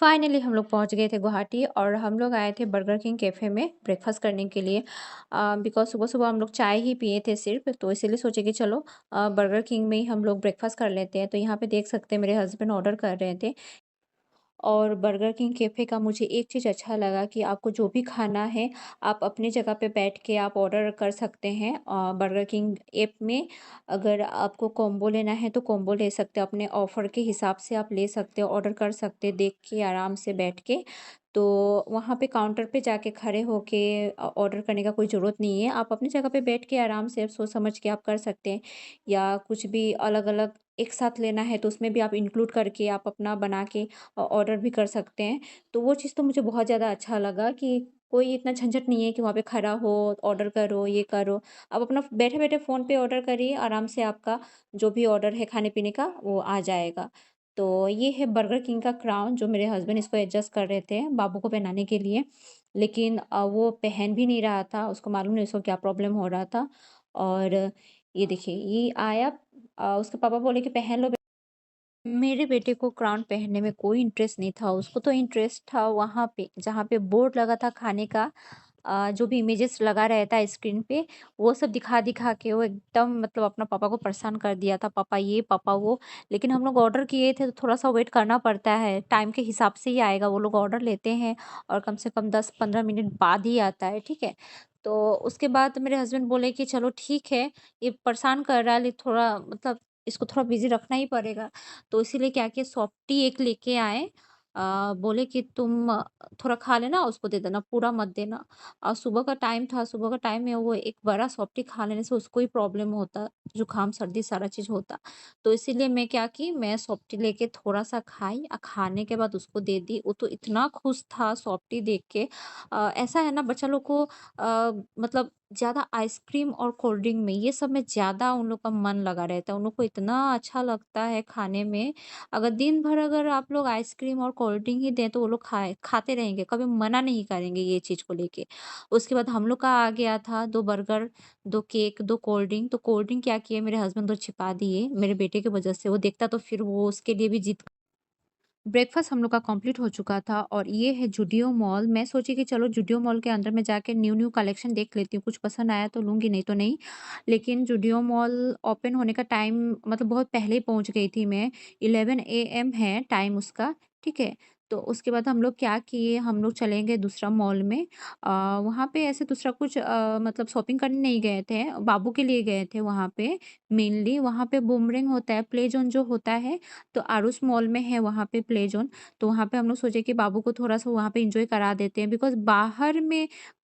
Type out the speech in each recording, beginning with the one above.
Finally हम लोग पहुँच गए थे गुवाहाटी और हम लोग आए थे बर्गर किंग कैफ़े में ब्रेकफ़ास्ट करने के लिए। बिकॉज़ सुबह-सुबह हम लोग चाय ही पिए थे सिर्फ़, तो इसीलिए सोचे कि चलो बर्गर किंग में ही हम लोग ब्रेकफ़ास्ट कर लेते हैं। तो यहाँ पे देख सकते हैं मेरे हस्बैंड ऑर्डर कर रहे थे। और बर्गर किंग कैफ़े का मुझे एक चीज़ अच्छा लगा कि आपको जो भी खाना है, आप अपनी जगह पे बैठ के आप ऑर्डर कर सकते हैं। बर्गर किंग ऐप में अगर आपको कॉम्बो लेना है, तो कॉम्बो ले सकते हो। अपने ऑफ़र के हिसाब से आप ले सकते हो, ऑर्डर कर सकते हैं देख के आराम से बैठ के। तो वहाँ पे काउंटर पे जाके खड़े होके ऑर्डर करने का कोई ज़रूरत नहीं है। आप अपनी जगह पे बैठ के आराम से सोच समझ के आप कर सकते हैं, या कुछ भी अलग-अलग एक साथ लेना है, तो उसमें भी आप इंक्लूड करके आप अपना बना के ऑर्डर भी कर सकते हैं। तो वो चीज़ तो मुझे बहुत ज़्यादा अच्छा लगा कि कोई इतना झंझट नहीं है कि वहाँ पे खड़ा हो, ऑर्डर करो, ये करो। आप अपना बैठे-बैठे फ़ोन पे ऑर्डर करिए, आराम से आपका जो भी ऑर्डर है खाने-पीने का वो आ जाएगा। तो ये है बर्गर किंग का क्राउन जो मेरे हस्बैंड इसको एडजस्ट कर रहे थे बाबू को पहनाने के लिए। लेकिन वो पहन भी नहीं रहा था, उसको मालूम नहीं उसको क्या प्रॉब्लम हो रहा था। और ये देखिए, ये आया, उसके पापा बोले कि पहन लो। मेरे बेटे को क्राउन पहनने में कोई इंटरेस्ट नहीं था, उसको तो इंटरेस्ट था वहाँ पे जहाँ पे बोर्ड लगा था खाने का। जो भी इमेजेस लगा रहता है स्क्रीन पे, वो सब दिखा-दिखा के वो एकदम मतलब अपना पापा को परेशान कर दिया था, पापा ये, पापा वो। लेकिन हम लोग ऑर्डर किए थे तो थोड़ा-सा वेट करना पड़ता है, टाइम के हिसाब से ही आएगा। वो लोग ऑर्डर लेते हैं और कम से कम 10-15 मिनट बाद ही आता है, ठीक है? तो उसके बाद मेरे हस्बैंड बोले कि चलो ठीक है, ये परेशान कर रहा है, ले थोड़ा मतलब इसको थोड़ा बिज़ी रखना ही पड़ेगा। तो इसीलिए क्या किया, सॉफ्टी एक लेके आए। बोले कि तुम थोड़ा खा लेना, उसको दे देना, पूरा मत देना। सुबह का टाइम था, सुबह का टाइम में वो एक बड़ा सॉफ्टी खा लेने से उसको ही प्रॉब्लम होता, जुकाम, सर्दी सारा चीज़ होता। तो इसीलिए मैं क्या की, मैं सॉफ्टी लेके थोड़ा-सा खाई, खाने के बाद उसको दे दी। वो तो इतना खुश था सॉफ्टी देख के। ऐसा है ना बच्चा लोग को मतलब ज़्यादा आइसक्रीम और कोल्ड ड्रिंक में, ये सब में ज़्यादा उन लोग का मन लगा रहता है। उन लोग को इतना अच्छा लगता है खाने में। अगर दिन भर अगर आप लोग आइसक्रीम और कोल्ड ड्रिंक ही दें, तो वो लोग खाते रहेंगे, कभी मना नहीं करेंगे ये चीज़ को लेके। उसके बाद हम लोग का आ गया था 2 बर्गर, 2 केक, 2 कोल्ड ड्रिंक। तो कोल्ड ड्रिंक क्या किए, मेरे हस्बैंड तो छिपा दिए मेरे बेटे की वज़ह से। वो देखता तो फिर वो उसके लिए भी जिद। ब्रेकफ़ास्ट हम लोग का कंप्लीट हो चुका था और ये है ज़ूडियो मॉल। मैं सोची कि चलो ज़ूडियो मॉल के अंदर में जाके न्यू-न्यू कलेक्शन देख लेती हूँ, कुछ पसंद आया तो लूँगी, नहीं तो नहीं। लेकिन ज़ूडियो मॉल ओपन होने का टाइम मतलब बहुत पहले ही पहुँच गई थी मैं, 11 एएम है टाइम उसका, ठीक है? तो उसके बाद हम लोग क्या किए, हम लोग चले गए दूसरा मॉल में। वहाँ पे ऐसे दूसरा कुछ मतलब शॉपिंग करने नहीं गए थे, बाबू के लिए गए थे वहाँ पे मेनली। वहाँ पे बूमरैंग होता है, प्ले ज़ोन जो होता है, तो आरुष मॉल में है वहाँ पे प्ले ज़ोन। तो वहाँ पे हम लोग सोचे कि बाबू को थोड़ा-सा वहाँ पे एन्जॉय करा देते हैं, बिकॉज़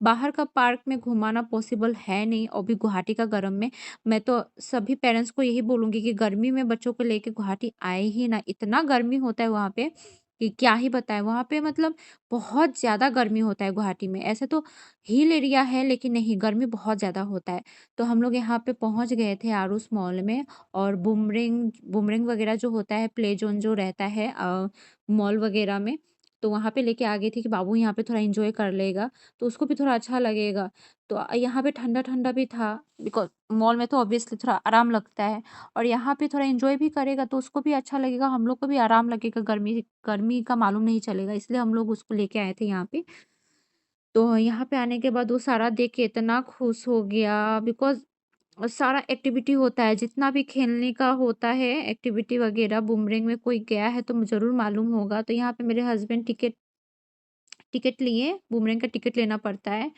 बाहर का पार्क में घुमाना पॉसिबल है नहीं और भी गुवाहाटी का गरम में। मैं तो सभी पेरेंट्स को यही बोलूँगी कि गर्मी में बच्चों को लेके गुवाहाटी आए ही ना। इतना गर्मी होता है वहाँ पे कि क्या ही बताएँ। वहाँ पे मतलब बहुत ज़्यादा गर्मी होता है गुवाहाटी में। ऐसे तो हिल एरिया है, लेकिन नहीं, गर्मी बहुत ज़्यादा होता है। तो हम लोग यहाँ पे पहुँच गए थे आरुष मॉल में। और बूमरैंग बूमरैंग वगैरह जो होता है, प्ले ज़ोन जो रहता है मॉल वगैरह में, तो वहाँ पे लेके आ गई थी कि बाबू यहाँ पे थोड़ा एन्जॉय कर लेगा, तो उसको भी थोड़ा अच्छा लगेगा। तो यहाँ पे ठंडा-ठंडा भी था, बिकॉज़ मॉल में तो ऑब्वियसली थोड़ा आराम लगता है और यहाँ पे थोड़ा एन्जॉय भी करेगा तो उसको भी अच्छा लगेगा, हम लोग को भी आराम लगेगा, गर्मी गर्मी का मालूम नहीं चलेगा, इसलिए हम लोग उसको लेके आए थे यहाँ पे। तो यहाँ पे आने के बाद वो सारा देख के इतना खुश हो गया, बिकॉज़ सारा एक्टिविटी होता है, जितना भी खेलने का होता है एक्टिविटी वगैरह, बूमरैंग में कोई गया है तो ज़रूर मालूम होगा। तो यहाँ पे मेरे हस्बैंड टिकट टिकट लिए, बूमरैंग का टिकट लेना पड़ता है।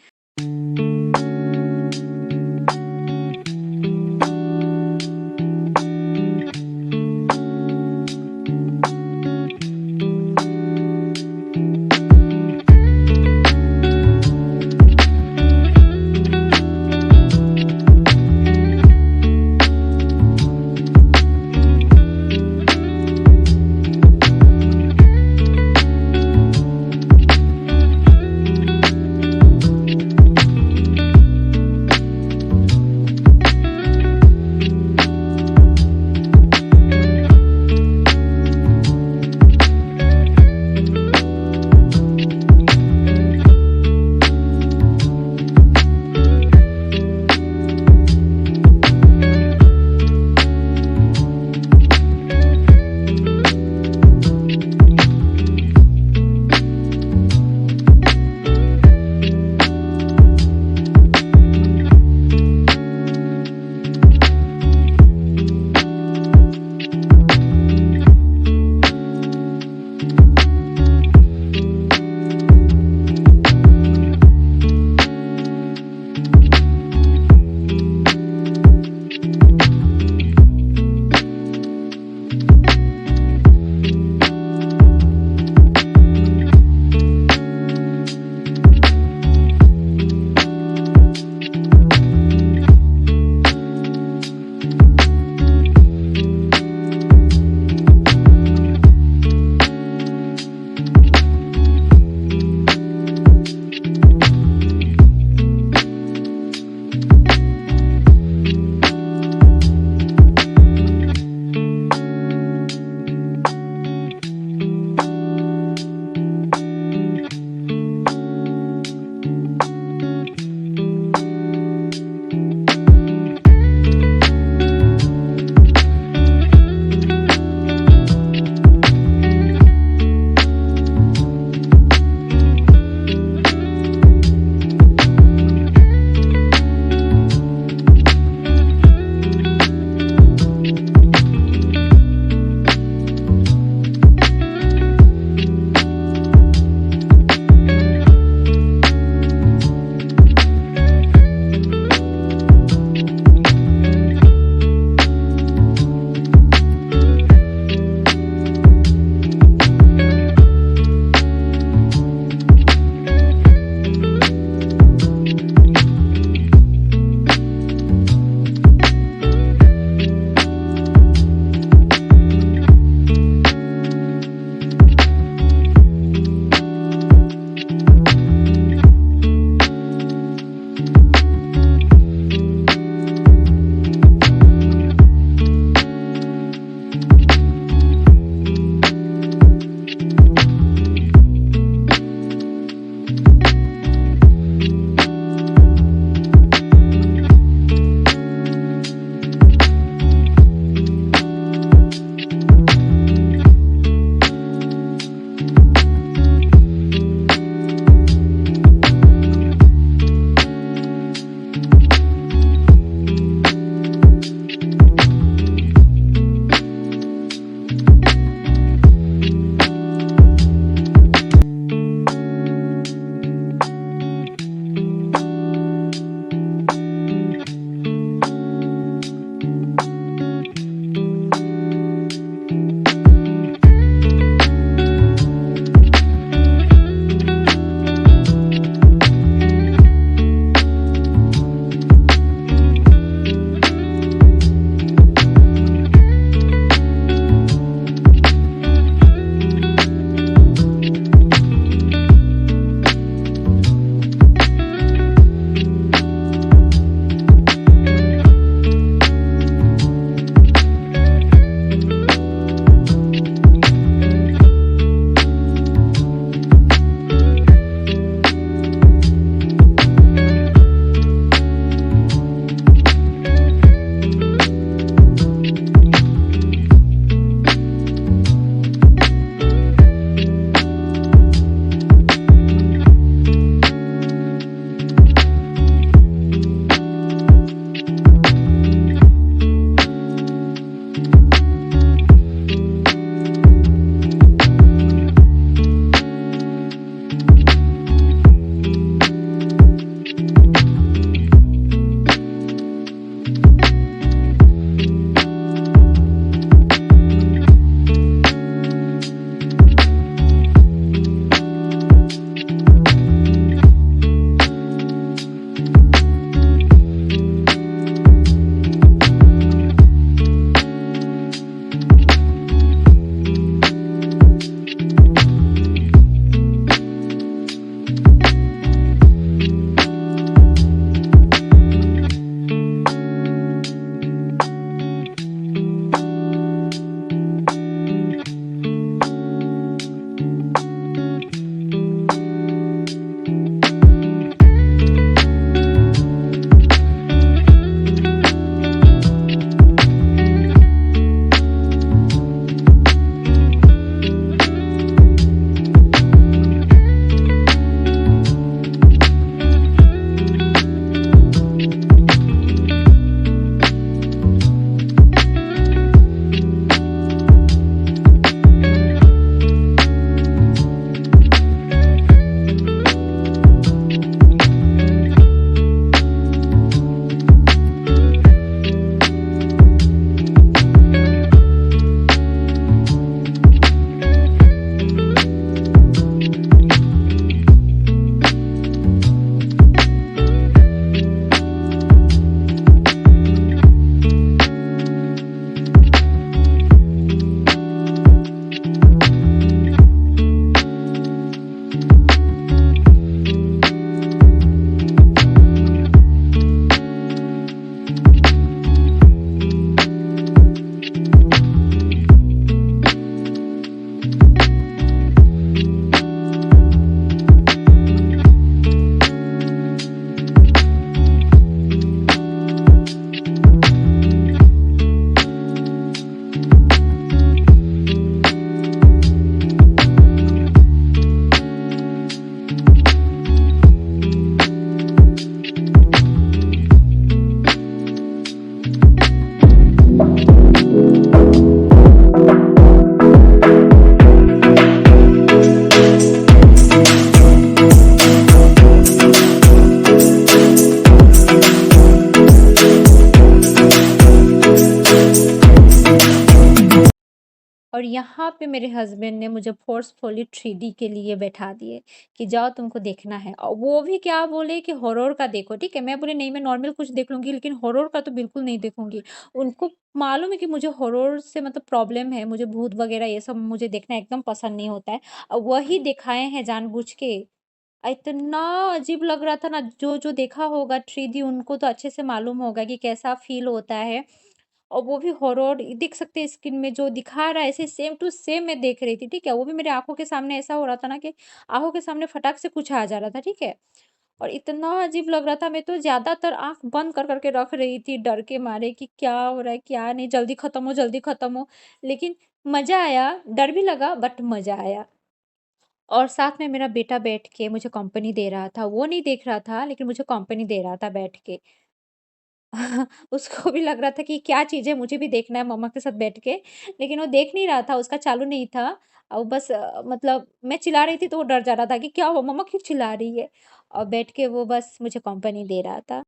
और यहाँ पे मेरे हस्बैंड ने मुझे फ़ोर्सफुली 3D के लिए बैठा दिए कि जाओ तुमको देखना है, और वो भी क्या बोले कि हॉरर का देखो, ठीक है? मैं बोली नहीं, मैं नॉर्मल कुछ देख लूँगी लेकिन हॉरर का तो बिल्कुल नहीं देखूँगी। उनको मालूम है कि मुझे हॉरर से मतलब प्रॉब्लम है, मुझे भूत वगैरह ये सब मुझे देखना एकदम पसंद नहीं होता है। वही दिखाए हैं जानबूझ के। इतना अजीब लग रहा था ना, जो देखा होगा 3D उनको तो अच्छे से मालूम होगा कि कैसा फ़ील होता है। और वो भी हॉरर देख सकते हैं स्क्रीन में जो दिखा रहा है, ऐसे सेम टू सेम मैं देख रही थी, ठीक है? वो भी मेरे आँखों के सामने ऐसा हो रहा था ना कि आँखों के सामने फटाक से कुछ आ जा रहा था, ठीक है? और इतना अजीब लग रहा था, मैं तो ज़्यादातर आँख बंद कर के रख रही थी डर के मारे कि क्या हो रहा है, क्या नहीं, जल्दी खत्म हो, जल्दी खत्म हो। लेकिन मज़ा आया, डर भी लगा बट मज़ा आया। और साथ में मेरा बेटा बैठ के मुझे कंपनी दे रहा था, वो नहीं देख रहा था लेकिन मुझे कंपनी दे रहा था बैठ के। उसको भी लग रहा था कि क्या चीज़ है, मुझे भी देखना है मम्मा के साथ बैठ के, लेकिन वो देख नहीं रहा था, उसका चालू नहीं था। वो बस मतलब मैं चिल्ला रही थी तो वो डर जा रहा था कि क्या हुआ मम्मा, क्यों चिल्ला रही है? और बैठ के वो बस मुझे कंपनी दे रहा था।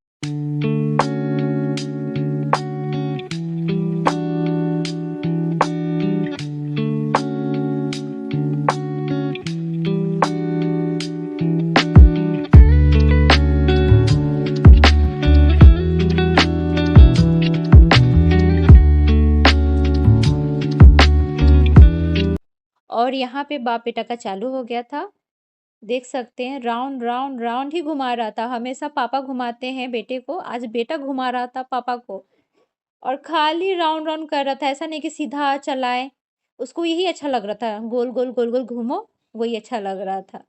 और यहाँ पे बाप-बेटा का चालू हो गया था। देख सकते हैं राउंड, राउंड, राउंड ही घुमा रहा था। हमेशा पापा घुमाते हैं बेटे को, आज बेटा घुमा रहा था पापा को। और खाली राउंड राउंड कर रहा था, ऐसा नहीं कि सीधा चलाए। उसको यही अच्छा लग रहा था, गोल-गोल, गोल-गोल घूमो, वही अच्छा लग रहा था।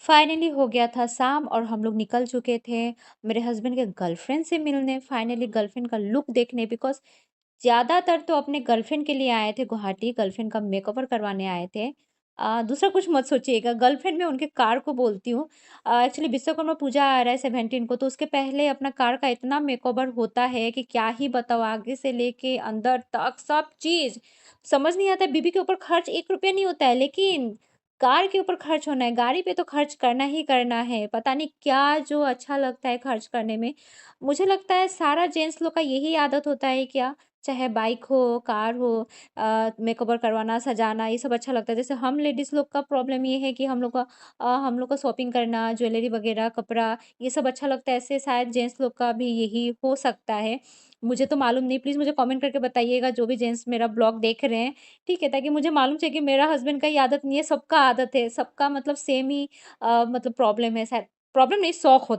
फाइनली हो गया था शाम और हम लोग निकल चुके थे मेरे हस्बैंड के गर्लफ्रेंड से मिलने, फाइनली गर्लफ्रेंड का लुक देखने, बिकॉज़ ज़्यादातर तो अपने गर्लफ्रेंड के लिए आए थे गुवाहाटी, गर्लफ्रेंड का मेकओवर करवाने आए थे। दूसरा कुछ मत सोचिएगा, गर्लफ्रेंड मैं उनके कार को बोलती हूँ। एक्चुअली विश्वकर्मा पूजा आ रहा है 17 को, तो उसके पहले अपना कार का इतना मेकओवर होता है कि क्या ही बताओ, आगे से लेके अंदर तक सब चीज़। समझ नहीं आता है, बीबी के ऊपर खर्च 1 रुपया नहीं होता है, लेकिन कार के ऊपर खर्च होना है, गाड़ी पे तो खर्च करना ही करना है। पता नहीं क्या जो अच्छा लगता है खर्च करने में। मुझे लगता है सारा जेंट्स लोग का यही आदत होता है क्या? चाहे बाइक हो, कार हो मेकओवर करवाना, सजाना ये सब अच्छा लगता है। जैसे हम लेडीज़ लोग का प्रॉब्लम ये है कि हम लोग को शॉपिंग करना, ज्वेलरी वगैरह, कपड़ा ये सब अच्छा लगता है। ऐसे शायद जेंट्स लोग का भी यही हो सकता है। मुझे तो मालूम नहीं, प्लीज़ मुझे कमेंट करके बताइएगा जो भी जेंट्स मेरा ब्लॉग देख रहे हैं, ठीक है? ताकि मुझे मालूम चले कि मेरा हस्बैंड का ही आदत नहीं है, सबका आदत है, सबका मतलब सेम ही मतलब प्रॉब्लम है शायद प्रॉब्लम नहीं शौक होता